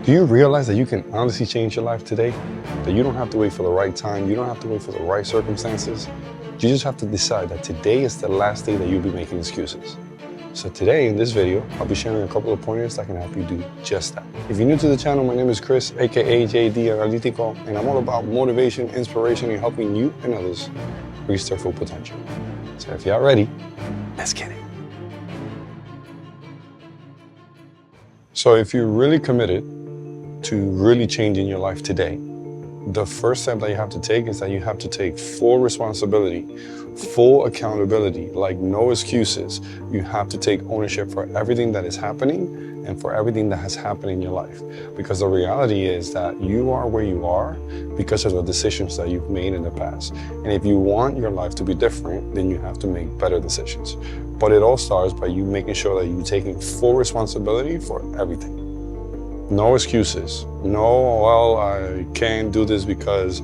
Do you realize that you can honestly change your life today? That you don't have to wait for the right time, you don't have to wait for the right circumstances. You just have to decide that today is the last day that you'll be making excuses. So today in this video, I'll be sharing a couple of pointers that can help you do just that. If you're new to the channel, my name is Chris, aka JD Analitico, and I'm all about motivation, inspiration, and helping you and others reach their full potential. So if you're ready, let's get it. So if you're really committed to really changing your life today, the first step that you have to take is that you have to take full responsibility, full accountability, like no excuses. You have to take ownership for everything that is happening and for everything that has happened in your life. Because the reality is that you are where you are because of the decisions that you've made in the past. And if you want your life to be different, then you have to make better decisions. But it all starts by you making sure that you're taking full responsibility for everything. No excuses. No, well, I can't do this because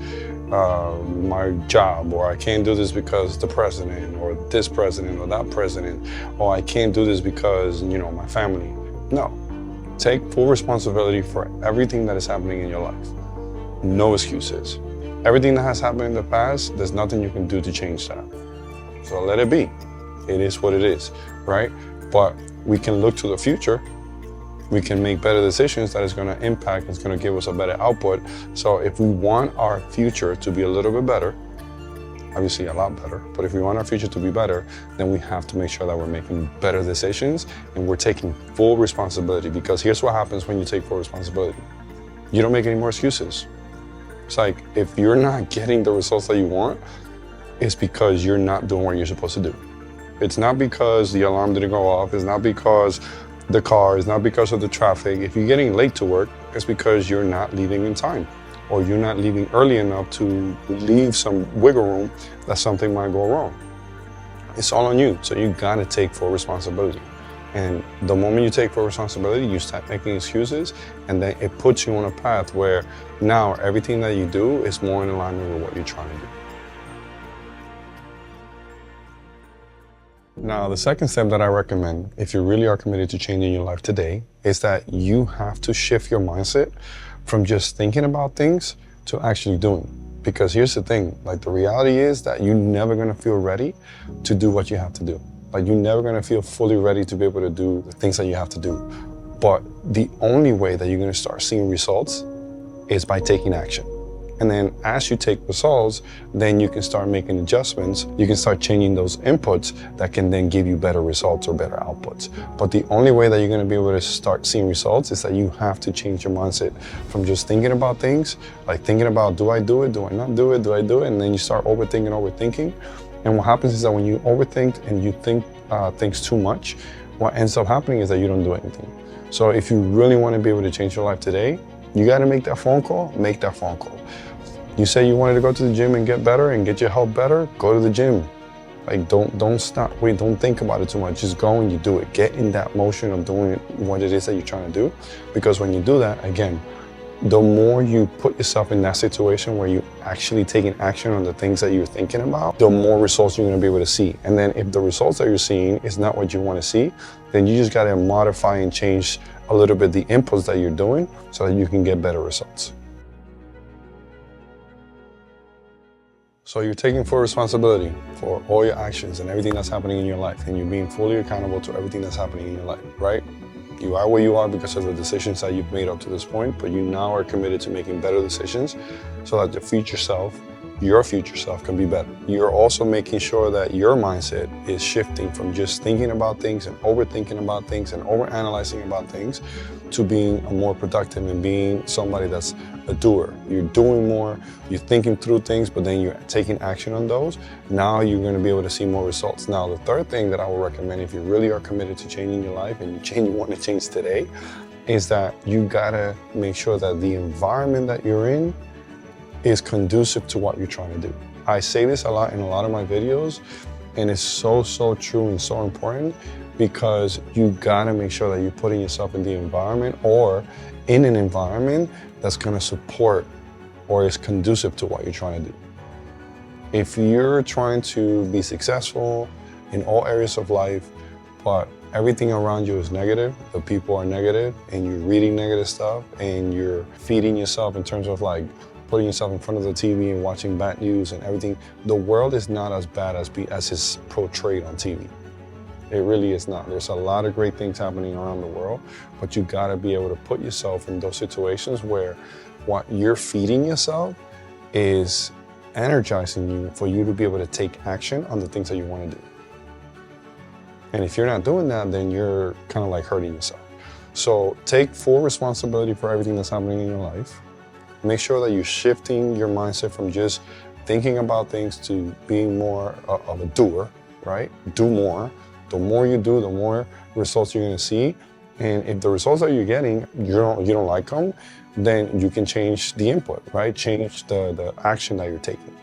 my job, or I can't do this because the president, or this president, or that president, or I can't do this because, my family. No. Take full responsibility for everything that is happening in your life. No excuses. Everything that has happened in the past, there's nothing you can do to change that. So let it be. It is what it is, right? But we can look to the future. We can make better decisions that is going to impact, it's going to give us a better output. So if we want our future to be a little bit better, obviously a lot better, but if we want our future to be better, then we have to make sure that we're making better decisions and we're taking full responsibility. Because here's what happens when you take full responsibility. You don't make any more excuses. It's like, if you're not getting the results that you want, it's because you're not doing what you're supposed to do. It's not because the alarm didn't go off. It's not because the car, it's not because of the traffic. If you're getting late to work, it's because you're not leaving in time, or you're not leaving early enough to leave some wiggle room that something might go wrong. It's all on you. So you gotta take full responsibility. And the moment you take full responsibility, you start making excuses, and then it puts you on a path where now everything that you do is more in alignment with what you're trying to do. Now, the second step that I recommend, if you really are committed to changing your life today, is that you have to shift your mindset from just thinking about things to actually doing. Because here's the thing, the reality is that you're never gonna feel ready to do what you have to do. You're never gonna feel fully ready to be able to do the things that you have to do. But the only way that you're gonna start seeing results is by taking action. And then as you take results, then you can start making adjustments. You can start changing those inputs that can then give you better results or better outputs. But the only way that you're going to be able to start seeing results is that you have to change your mindset from just thinking about things, thinking about, do I do it? Do I not do it? Do I do it? And then you start overthinking. And what happens is that when you overthink and you think things too much, what ends up happening is that you don't do anything. So if you really want to be able to change your life today, you got to make that phone call, make that phone call. You say you wanted to go to the gym and get better and get your health better, go to the gym. Don't stop, wait, don't think about it too much. Just go and you do it. Get in that motion of doing what it is that you're trying to do. Because when you do that, again, the more you put yourself in that situation where you're actually taking action on the things that you're thinking about, the more results you're going to be able to see. And then if the results that you're seeing is not what you want to see, then you just got to modify and change a little bit the inputs that you're doing so that you can get better results. So you're taking full responsibility for all your actions and everything that's happening in your life, and you're being fully accountable to everything that's happening in your life, right? You are where you are because of the decisions that you've made up to this point, but you now are committed to making better decisions so that your future self can be better. You're also making sure that your mindset is shifting from just thinking about things and overthinking about things and overanalyzing about things to being more productive and being somebody that's a doer. You're doing more, you're thinking through things, but then you're taking action on those. Now you're going to be able to see more results. Now, the third thing that I will recommend if you really are committed to changing your life and you want to change today is that you got to make sure that the environment that you're in is conducive to what you're trying to do. I say this a lot in a lot of my videos, and it's so true and so important because you gotta make sure that you're putting yourself in the environment or in an environment that's gonna support or is conducive to what you're trying to do. If you're trying to be successful in all areas of life, but everything around you is negative, the people are negative, and you're reading negative stuff, and you're feeding yourself in terms of like putting yourself in front of the TV and watching bad news and everything, the world is not as bad as it's portrayed on TV. It really is not. There's a lot of great things happening around the world, but you gotta be able to put yourself in those situations where what you're feeding yourself is energizing you for you to be able to take action on the things that you want to do. And if you're not doing that, then you're kind of like hurting yourself. So take full responsibility for everything that's happening in your life. Make sure that you're shifting your mindset from just thinking about things to being more of a doer, right? Do more. The more you do, the more results you're going to see. And if the results that you're getting, you don't like them, then you can change the input, right? Change the action that you're taking.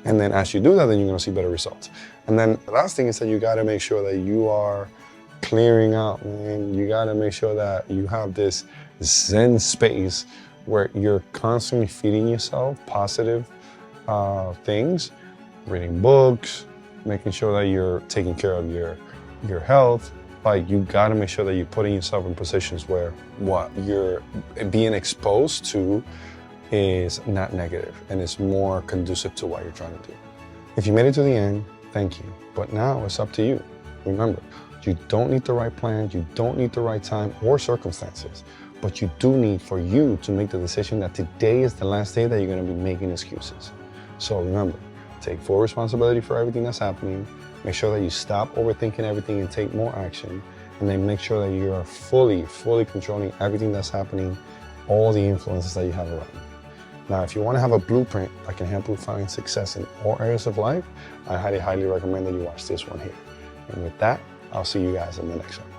And then as you do that, then you're going to see better results. And then the last thing is that you got to make sure that you are clearing out, man. You got to make sure that you have this Zen space where you're constantly feeding yourself positive things, reading books, making sure that you're taking care of your health. Like, you got to make sure that you're putting yourself in positions where what you're being exposed to is not negative and it's more conducive to what you're trying to do. If you made it to the end, thank you. But now it's up to you. Remember, you don't need the right plan, you don't need the right time or circumstances, but you do need for you to make the decision that today is the last day that you're going to be making excuses. So remember, take full responsibility for everything that's happening. Make sure that you stop overthinking everything and take more action. And then make sure that you are fully controlling everything that's happening, all the influences that you have around you. Now, if you want to have a blueprint that can help you find success in all areas of life, I highly recommend that you watch this one here. And with that, I'll see you guys in the next one.